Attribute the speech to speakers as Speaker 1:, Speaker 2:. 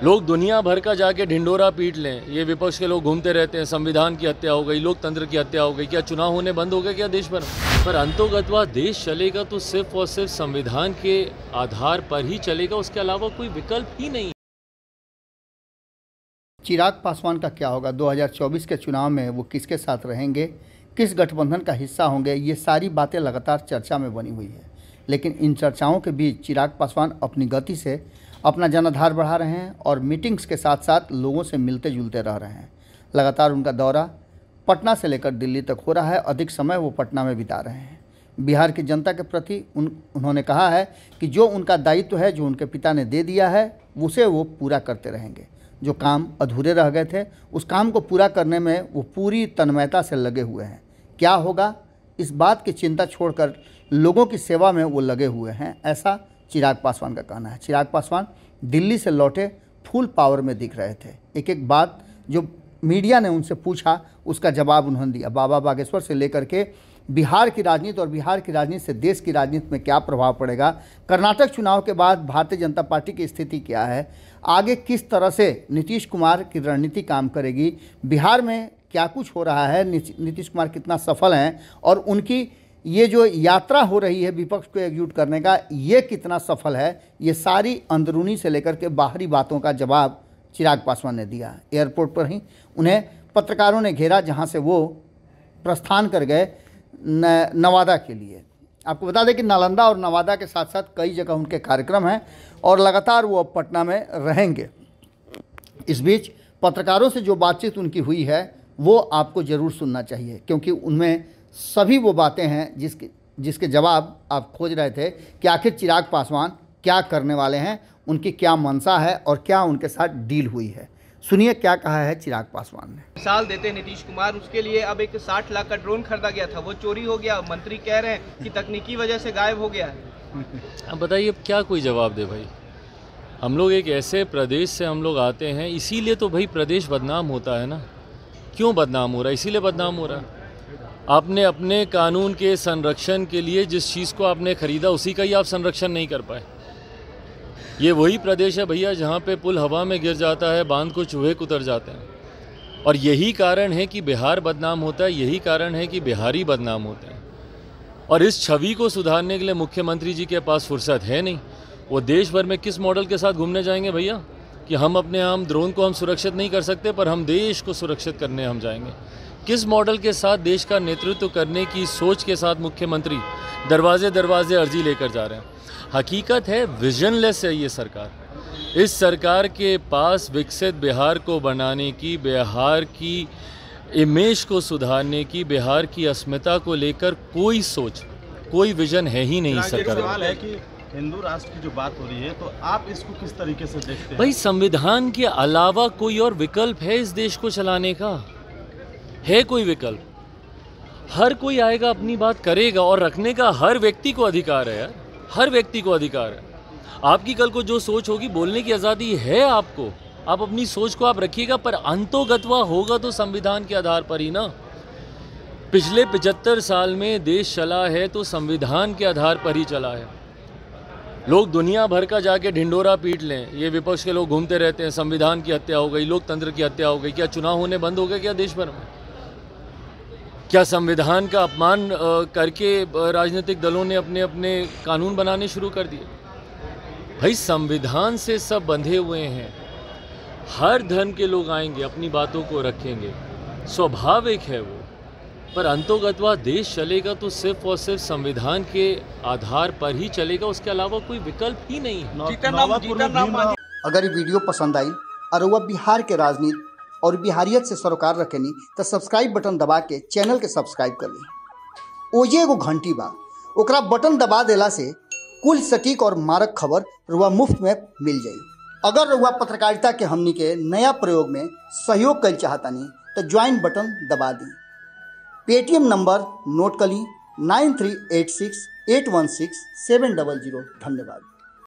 Speaker 1: लोग दुनिया भर का जाके ढिंडोरा पीट लें, ये विपक्ष के लोग घूमते रहते हैं, संविधान की हत्या हो गई, लोकतंत्र की हत्या हो गई, क्या चुनाव होने बंद हो गए क्या देश भर में? पर अंतोगत्वा देश चलेगा तो सिर्फ और सिर्फ संविधान के आधार पर ही चलेगा, उसके अलावा कोई विकल्प ही नहीं।
Speaker 2: चिराग पासवान का क्या होगा? 2024 के चुनाव में वो किसके साथ रहेंगे, किस गठबंधन का हिस्सा होंगे, ये सारी बातें लगातार चर्चा में बनी हुई है। लेकिन इन चर्चाओं के बीच चिराग पासवान अपनी गति से अपना जनाधार बढ़ा रहे हैं और मीटिंग्स के साथ साथ लोगों से मिलते जुलते रह रहे हैं। लगातार उनका दौरा पटना से लेकर दिल्ली तक हो रहा है। अधिक समय वो पटना में बिता रहे हैं। बिहार की जनता के प्रति उन्होंने कहा है कि जो उनका दायित्व है, जो उनके पिता ने दे दिया है, उसे वो पूरा करते रहेंगे। जो काम अधूरे रह गए थे, उस काम को पूरा करने में वो पूरी तन्मयता से लगे हुए हैं। क्या होगा, इस बात की चिंता छोड़कर लोगों की सेवा में वो लगे हुए हैं, ऐसा चिराग पासवान का कहना है। चिराग पासवान दिल्ली से लौटे फुल पावर में दिख रहे थे। एक एक बात जो मीडिया ने उनसे पूछा, उसका जवाब उन्होंने दिया। बाबा बागेश्वर से लेकर के बिहार की राजनीति और बिहार की राजनीति से देश की राजनीति में क्या प्रभाव पड़ेगा, कर्नाटक चुनाव के बाद भारतीय जनता पार्टी की स्थिति क्या है, आगे किस तरह से नीतीश कुमार की रणनीति काम करेगी, बिहार में क्या कुछ हो रहा है, नीतीश कुमार कितना सफल हैं और उनकी ये जो यात्रा हो रही है विपक्ष को एकजुट करने का, ये कितना सफल है, ये सारी अंदरूनी से लेकर के बाहरी बातों का जवाब चिराग पासवान ने दिया। एयरपोर्ट पर ही उन्हें पत्रकारों ने घेरा, जहां से वो प्रस्थान कर गए नवादा के लिए। आपको बता दें कि नालंदा और नवादा के साथ साथ कई जगह उनके कार्यक्रम हैं और लगातार वो अब पटना में रहेंगे। इस बीच पत्रकारों से जो बातचीत उनकी हुई है वो आपको ज़रूर सुनना चाहिए, क्योंकि उनमें सभी वो बातें हैं जिसके जवाब आप खोज रहे थे कि आखिर चिराग पासवान क्या करने वाले हैं, उनकी क्या मंशा है और क्या उनके साथ डील हुई है। सुनिए क्या कहा है चिराग पासवान ने।
Speaker 3: मिसाल देते नीतीश कुमार, उसके लिए अब एक 60 लाख का ड्रोन खरीदा गया था, वो चोरी हो गया। मंत्री कह रहे हैं कि तकनीकी वजह से गायब हो गया है।
Speaker 1: अब बताइए, अब क्या कोई जवाब दे भाई? हम लोग एक ऐसे प्रदेश से हम लोग आते हैं, इसीलिए तो भाई प्रदेश बदनाम होता है ना। क्यों बदनाम हो रहा है? इसीलिए बदनाम हो रहा है। आपने अपने कानून के संरक्षण के लिए जिस चीज़ को आपने खरीदा, उसी का ही आप संरक्षण नहीं कर पाए। ये वही प्रदेश है भैया जहाँ पे पुल हवा में गिर जाता है, बांध को चूहे कुतर जाते हैं। और यही कारण है कि बिहार बदनाम होता है, यही कारण है कि बिहारी बदनाम होते हैं। और इस छवि को सुधारने के लिए मुख्यमंत्री जी के पास फुर्सत है नहीं। वो देश भर में किस मॉडल के साथ घूमने जाएंगे भैया कि हम अपने ड्रोन को हम सुरक्षित नहीं कर सकते पर हम देश को सुरक्षित करने हम जाएंगे? किस मॉडल के साथ देश का नेतृत्व करने की सोच के साथ मुख्यमंत्री दरवाजे दरवाजे अर्जी लेकर जा रहे हैं? हकीकत है विजनलेस है ये सरकार। इस सरकार के पास विकसित बिहार को बनाने की, बिहार की इमेज को सुधारने की, बिहार की अस्मिता को लेकर कोई सोच, कोई विजन है ही नहीं सरकार।
Speaker 4: सवाल है कि हिंदू राष्ट्र की जो बात हो रही है, तो आप इसको किस तरीके से देखते हैं?
Speaker 1: भाई, संविधान के अलावा कोई और विकल्प है इस देश को चलाने का? है कोई विकल्प? हर कोई आएगा, अपनी बात करेगा और रखने का हर व्यक्ति को अधिकार है यार, हर व्यक्ति को अधिकार है। आपकी कल को जो सोच होगी, बोलने की आज़ादी है आपको, आप अपनी सोच को आप रखिएगा, पर अंतोगत्वा होगा तो संविधान के आधार पर ही ना। पिछले 75 साल में देश चला है तो संविधान के आधार पर ही चला है। लोग दुनिया भर का जाके ढिंडोरा पीट लें, ये विपक्ष के लोग घूमते रहते हैं, संविधान की हत्या हो गई, लोकतंत्र की हत्या हो गई, क्या चुनाव होने बंद हो गए क्या देश भर में? क्या संविधान का अपमान करके राजनीतिक दलों ने अपने अपने कानून बनाने शुरू कर दिए? भाई, संविधान से सब बंधे हुए हैं। हर धर्म के लोग आएंगे, अपनी बातों को रखेंगे, स्वाभाविक है वो। पर अंतोगत्वा देश चलेगा तो सिर्फ और सिर्फ संविधान के आधार पर ही चलेगा, उसके अलावा कोई विकल्प ही नहीं है।
Speaker 2: अगर ये वीडियो पसंद आई और वह बिहार के राजनीति और बिहारियत से सरोकार रखेनी तो सब्सक्राइब बटन दबा के चैनल के सब्सक्राइब कर ली। ओजे एगो घंटी बा, ओकरा बटन दबा देला से कुल सटीक और मारक खबर रुआ मुफ्त में मिल जाई। अगर रुआ पत्रकारिता के हमनी के नया प्रयोग में सहयोग कर चाहतानी तो ज्वाइन बटन दबा दी। पेटीएम नंबर नोट कर ली 9386816700। धन्यवाद।